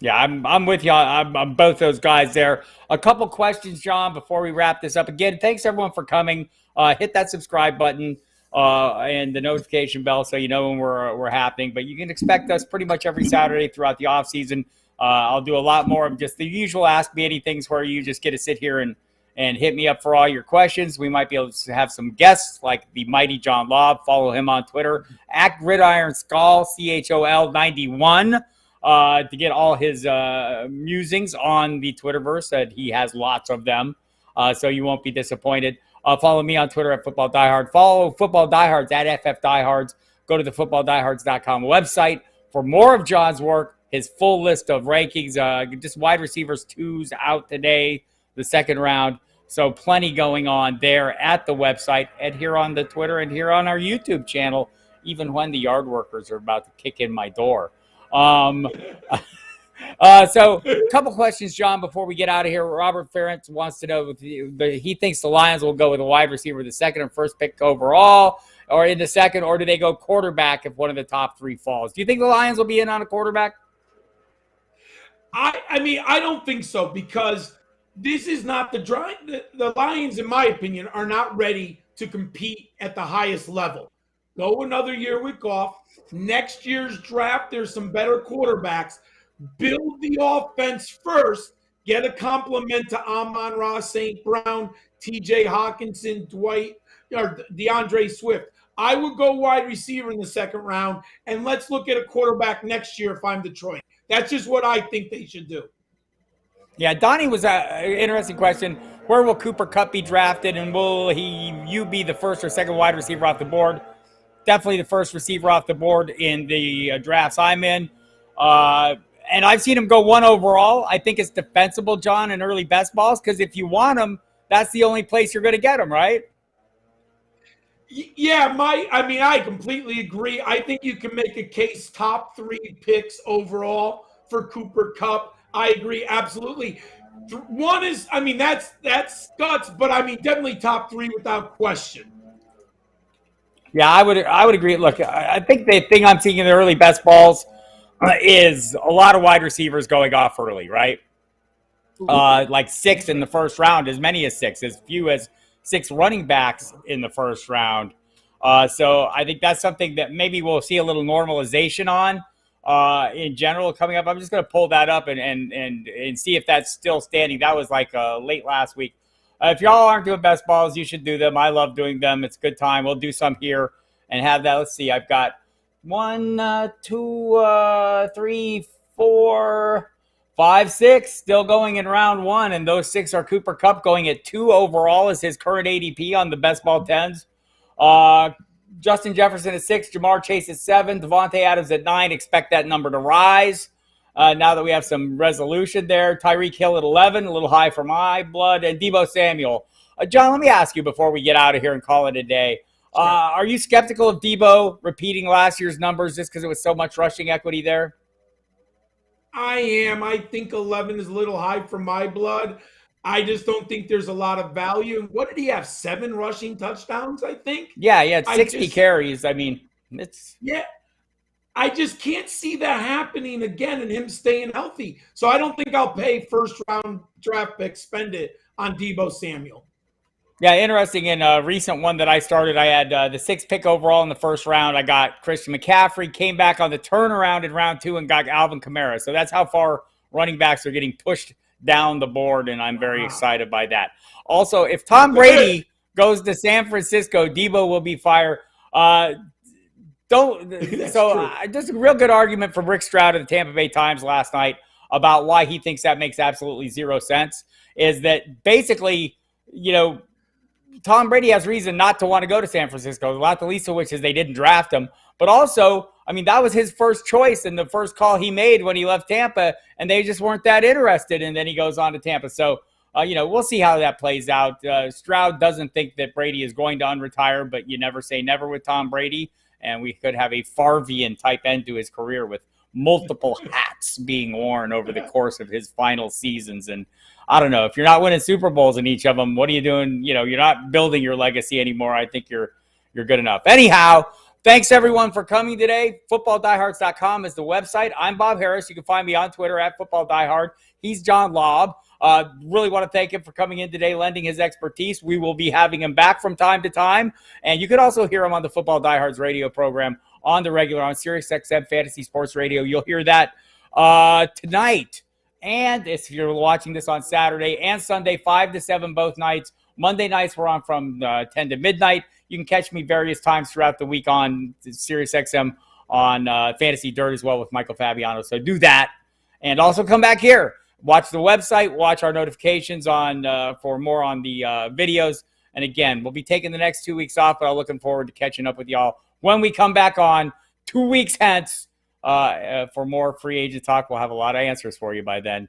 Yeah, I'm with you on both those guys there. A couple questions, John, before we wrap this up. Again, thanks everyone for coming. Hit that subscribe button and the notification bell so you know when we're happening. But you can expect us pretty much every Saturday throughout the off season. I'll do a lot more of just the usual Ask Me Anythings where you just get to sit here and and hit me up for all your questions. We might be able to have some guests like the mighty John Laub. Follow him on Twitter at Gridiron Skull, CHOL 91, to get all his musings on the Twitterverse. That he has lots of them, so you won't be disappointed. Follow me on Twitter at Football Diehard. Follow Football Diehards at FF Diehards. Go to the footballdiehards.com website for more of John's work, his full list of rankings, just wide receivers 2s out today, the second round. So plenty going on there at the website and here on the Twitter and here on our YouTube channel, even when the yard workers are about to kick in my door. So a couple questions, John, before we get out of here. Robert Ferentz wants to know, he thinks the Lions will go with a wide receiver, the second and first pick overall, or in the second, or do they go quarterback if one of the top 3 falls? Do you think the Lions will be in on a quarterback? I mean, I don't think so, because this is not the Lions, in my opinion, are not ready to compete at the highest level. Go another year with Goff. Next year's draft, there's some better quarterbacks. Build the offense first. Get a compliment to Amon-Ra St. Brown, TJ Hawkinson, DeAndre Swift. I would go wide receiver in the second round, and let's look at a quarterback next year if I'm Detroit. That's just what I think they should do. Yeah, Donnie was an interesting question. Where will Cooper Kupp be drafted, and will you be the first or second wide receiver off the board? Definitely the first receiver off the board in the drafts I'm in. And I've seen him go 1 overall. I think it's defensible, John, in early best balls, because if you want him, that's the only place you're going to get him, right? Yeah, I completely agree. I think you can make a case top 3 picks overall for Cooper Kupp. I agree, absolutely. 1 is, that's guts, but definitely top 3 without question. Yeah, I would agree. Look, I think the thing I'm seeing in the early best balls is a lot of wide receivers going off early, right? Like 6 in the first round, as many as 6, as few as 6 running backs in the first round. So I think that's something that maybe we'll see a little normalization on in general coming up. I'm just going to pull that up and see if that's still standing. That was like late last week. If y'all aren't doing best balls, you should do them. I love doing them. It's a good time. We'll do some here and have that. Let's see. I've got 1, 2, 3, 4, 5, 6 still going in round 1, and those 6 are Cooper Kupp going at 2 overall is his current ADP on the best ball 10s. Justin Jefferson at 6, Jamar Chase at 7, Devontae Adams at 9. Expect that number to rise now that we have some resolution there. Tyreek Hill at 11, a little high for my blood, and Deebo Samuel. John, let me ask you before we get out of here and call it a day. Sure. Are you skeptical of Deebo repeating last year's numbers just because it was so much rushing equity there? I am. I think 11 is a little high for my blood. I just don't think there's a lot of value. What did he have? 7 rushing touchdowns, I think? Yeah, he had 60 carries. It's... Yeah. I just can't see that happening again and him staying healthy. So I don't think I'll pay first-round draft pick, spend it on Deebo Samuel. Yeah, interesting. In a recent one that I started, I had the 6th pick overall in the first round. I got Christian McCaffrey, came back on the turnaround in round 2 and got Alvin Kamara. So that's how far running backs are getting pushed down the board, and I'm very excited by that. Also, if Tom Brady goes to San Francisco, Deebo will be fired. Just a real good argument from Rick Stroud of the Tampa Bay Times last night about why he thinks that makes absolutely 0 sense is that basically, Tom Brady has reason not to want to go to San Francisco, not the least of which is they didn't draft him. But also, that was his first choice and the first call he made when he left Tampa, and they just weren't that interested, and then he goes on to Tampa. So, we'll see how that plays out. Stroud doesn't think that Brady is going to unretire, but you never say never with Tom Brady, and we could have a Favrean-type end to his career with multiple hats being worn over the course of his final seasons. And I don't know, if you're not winning Super Bowls in each of them, what are you doing? You're not building your legacy anymore. I think you're good enough. Anyhow, thanks everyone for coming today. FootballDiehards.com is the website. I'm Bob Harris. You can find me on Twitter at FootballDiehard. He's John Laub. Really want to thank him for coming in today, lending his expertise. We will be having him back from time to time. And you can also hear him on the Football Diehards radio program on the regular on SiriusXM Fantasy Sports Radio. You'll hear that tonight And if you're watching this on Saturday and Sunday, 5 to 7 both nights. Monday nights, we're on from 10 to midnight. You can catch me various times throughout the week on SiriusXM on Fantasy Dirt as well with Michael Fabiano. So do that. And also come back here. Watch the website. Watch our notifications on for more on the videos. And again, we'll be taking the next 2 weeks off, but I'm looking forward to catching up with y'all when we come back on 2 weeks hence for more free agent talk. We'll have a lot of answers for you by then.